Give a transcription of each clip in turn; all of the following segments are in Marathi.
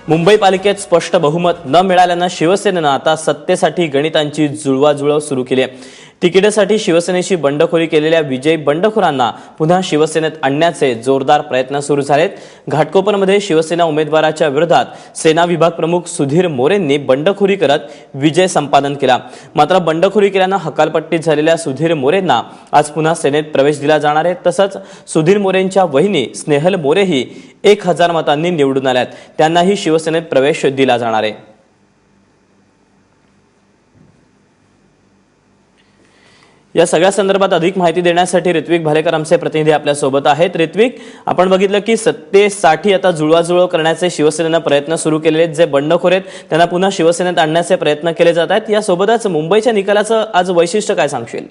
मुंबई पालिकेत स्पष्ट बहुमत न मिळाल्यानं शिवसेनेनं आता सत्तेसाठी गणितांची जुळवाजुळव सुरू केली आहे। तिकिटासाठी शिवसेनेशी बंडखोरी केलेल्या विजयी बंडखोरांना पुन्हा शिवसेनेत आणण्याचे जोरदार प्रयत्न सुरू झालेत। घाटकोपरमध्ये शिवसेना उमेदवाराच्या विरोधात सेना विभाग प्रमुख सुधीर मोरेंनी बंडखोरी करत विजय संपादन केला। मात्र बंडखोरी केल्यानं हकालपट्टी झालेल्या सुधीर मोरेंना आज पुन्हा सेनेत प्रवेश दिला जाणार आहे। तसंच सुधीर मोरेंच्या वहिनी स्नेहल मोरेही 1000 मतांनी निवडून आल्यात, त्यांनाही शिवसेनेत प्रवेश दिला जाणार आहे। या सगळ्या संदर्भात अधिक माहिती देण्यासाठी ऋत्विक भालेकर आमचे प्रतिनिधी आपल्या सोबत आहेत। ऋत्विक, आपण बघितलं की सत्तेसाठी आता जुळवाजुळव करण्याचे शिवसेनेने प्रयत्न सुरू केलेले आहेत। जे बंडखोर आहेत त्यांना पुन्हा शिवसेनेत आणण्याचे प्रयत्न केले जात आहेत। यासोबतच मुंबईच्या निकालाचं आज वैशिष्ट्य काय सांगशील?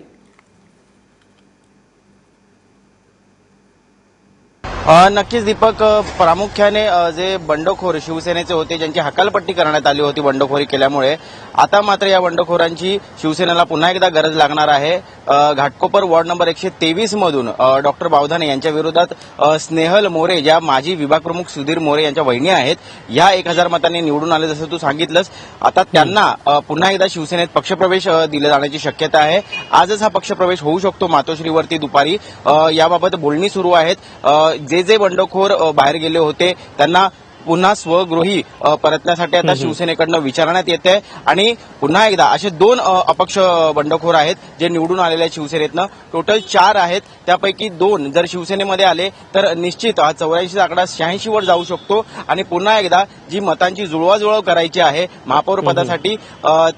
नक्कीच दीपक, प्रामुख्याने जे बंडखोर शिवसेनेचे होते ज्यांची हकालपट्टी करण्यात आली होती बंडखोरी केल्यामुळे, आता मात्र या बंडखोरांची शिवसेनेला पुन्हा एकदा गरज लागणार आहे। घाटकोपर वॉर्ड नंबर 123 मधून डॉक्टर बावधाने यांच्या विरोधात स्नेहल मोरे, ज्या माजी विभाग प्रमुख सुधीर मोरे यांच्या वहिनी आहेत, या 1000 मतांनी निवडून आले जसं तू सांगितलंस। आता त्यांना पुन्हा एकदा शिवसेनेत पक्षप्रवेश दिला जाण्याची शक्यता आहे। आजच हा पक्षप्रवेश होऊ शकतो मातोश्रीवरती दुपारी। याबाबत बोलणी सुरू आहेत। जे बंडखोर बाहेर गेले होते त्यांना पुन्हा स्वगृही परतण्यासाठी आता शिवसेनेकडनं विचारण्यात येते आणि पुन्हा एकदा असे 2 अपक्ष बंडखोर आहेत जे निवडून आलेल्या शिवसेनेतनं। टोटल 4 आहेत, त्यापैकी 2 जर शिवसेनेमध्ये आले तर निश्चित हा 84 आकडा 86 वर जाऊ शकतो आणि पुन्हा एकदा जी मतांची जुळवाजुळव करायची आहे महापौर पदासाठी,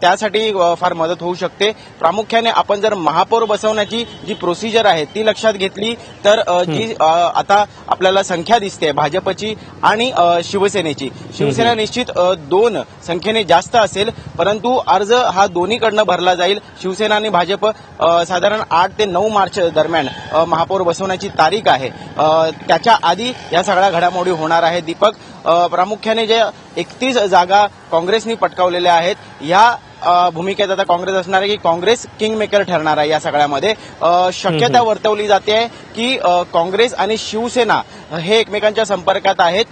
त्यासाठी फार मदत होऊ शकते। प्रामुख्याने आपण जर महापौर बसवण्याची जी प्रोसिजर आहे ती लक्षात घेतली तर जी आता आपल्याला संख्या दिसते भाजपची आणि शिवसेनेची, शिवसेना निश्चित 2 संख्येने जास्त असेल, परंतु अर्ज हा दोन्हीकडनं भरला जाईल। शिवसेना आणि भाजप साधारण 8 ते 9 मार्च दरम्यान महापौर बसवण्याची तारीख आहे, त्याच्या आधी या सगळ्या घडामोडी होणार आहेत। दीपक, प्रामुख्याने जे 31 जागा काँग्रेसनी पटकावलेल्या आहेत, या भूमिकेत आता काँग्रेस असणार आहे की काँग्रेस किंगमेकर ठरणार आहे। या सगळ्यामध्ये शक्यता वर्तवली जाते की काँग्रेस आणि शिवसेना हे एकमेकांच्या संपर्कात आहेत।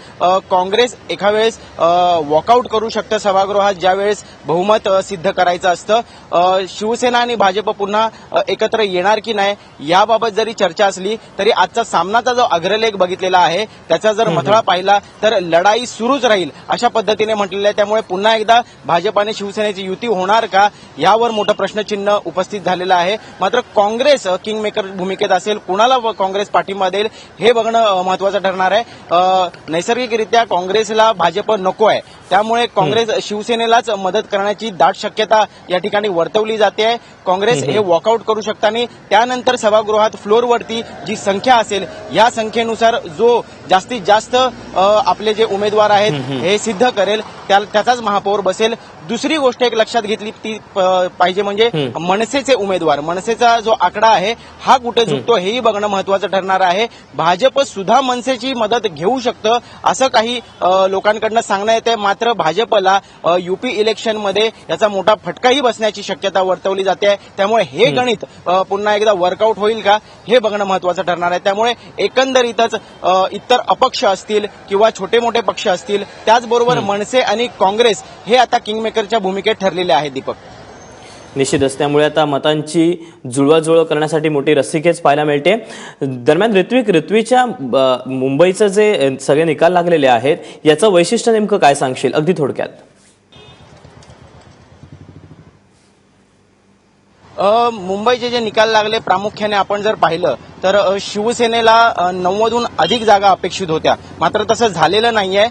काँग्रेस एका वेळेस वॉकआउट करू शकतं सभागृहात ज्यावेळेस बहुमत सिद्ध करायचं असतं। शिवसेना आणि भाजप पुन्हा एकत्र येणार की नाही याबाबत जरी चर्चा असली तरी आजचा सामनाचा जो अग्रलेख बघितलेला आहे त्याचा जर मथळा पाहिला तर लढाई सुरूच राहील अशा पद्धतीने म्हटलेलं आहे। त्यामुळे पुन्हा एकदा भाजप आणि शिवसेनेची युती होणार का यावर मोठं प्रश्नचिन्ह उपस्थित झालेलं आहे। मात्र काँग्रेस किंगमेकर भूमिकेत असेल, कुणाला काँग्रेस पाठिंबा देईल हे बघणं महत्वाचं ठरणार आहे। नैसर्गिकरित्या काँग्रेसला भाजप नको आहे, त्यामुळे काँग्रेस शिवसेनेलाच मदत करण्याची दाट शक्यता या ठिकाणी वर्तवली जाते। काँग्रेस हे वॉकआउट करू शकतं आणि त्यानंतर सभागृहात फ्लोअरवरती जी संख्या असेल या संख्येनुसार जो जास्तीत जास्त आपले जे उमेदवार आहेत हे सिद्ध करेल त्याचाच महापौर बसेल। दुसरी गोष्ट एक लक्षात घेतली ती पाहिजे म्हणजे मनसेचे उमेदवार, मनसेचा जो आकडा आहे हा कुठे झुकतो हेही बघणं महत्वाचं ठरणार आहे। भाजप सुद्धा मनसेची मदत घेऊ शकतं असं काही लोकांकडनं सांगण्यात येते, मात्र भाजपला यूपी इलेक्शनमध्ये याचा मोठा फटकाही बसण्याची शक्यता वर्तवली जाते। त्यामुळे हे गणित पुन्हा एकदा वर्कआउट होईल का हे बघणं महत्वाचं ठरणार आहे। त्यामुळे एकंदरीतच इतर अपक्ष असतील किंवा छोटे मोठे पक्ष असतील, त्याचबरोबर मनसे आणि काँग्रेस हे आता किंगमेकरच्या भूमिकेत ठरलेले आहेत। दीपक, निश्चितच त्यामुळे आता मतांची जुळवाजुळव करण्यासाठी मोठी रस्सीखेच पाहायला मिळते। दरम्यान ऋत्वीच्या मुंबईचे जे सगळे निकाल लागलेले आहेत याचं वैशिष्ट्य नेमकं काय सांगशील अगदी थोडक्यात? मुंबईचे जे निकाल लागले प्रामुख्याने आपण जर पाहिलं तर शिवसेनेला 90हून अधिक जागा अपेक्षित होत्या, मात्र तसं झालेलं नाहीये।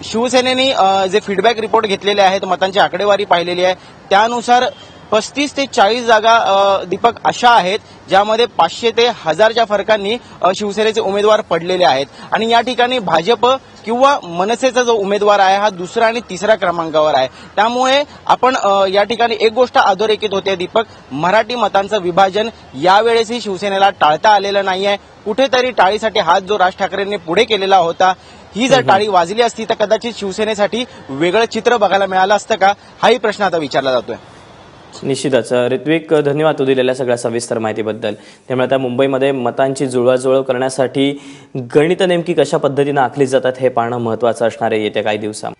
शिवसेनेने जे फीडबॅक रिपोर्ट घेतलेले आहेत, मतांची आकडेवारी पाहिलेली आहे, त्यानुसार 35 ते 40 जागा दीपक अशा आहेत ज्यामध्ये 500 ते 1000च्या फरकांनी शिवसेनेचे उमेदवार पडलेले आहेत आणि या ठिकाणी भाजप किंवा मनसेचा जो उमेदवार आहे हा 2रा आणि 3ऱ्या क्रमांकावर आहे। त्यामुळे आपण या ठिकाणी एक गोष्ट अधोरेखित होते दीपक, मराठी मतांचं विभाजन यावेळेसही शिवसेनेला टाळता आलेलं नाहीये। कुठेतरी टाळीसाठी हात जो राज ठाकरेंनी पुढे केलेला होता, ही जर टाळी वाजली असती तर कदाचित शिवसेनेसाठी वेगळं चित्र बघायला मिळालं असतं का हाही प्रश्न आता विचारला जातोय। निश्चितच ऋत्विक, धन्यवाद तू दिलेल्या सगळ्या सविस्तर माहितीबद्दल. त्यामुळे आता मुंबईमध्ये मतांची जुळवाजुळव करण्यासाठी गणित नेमकी कशा पद्धतीनं आखली जातात हे पाहणं महत्त्वाचं असणार आहे येत्या काही दिवसात.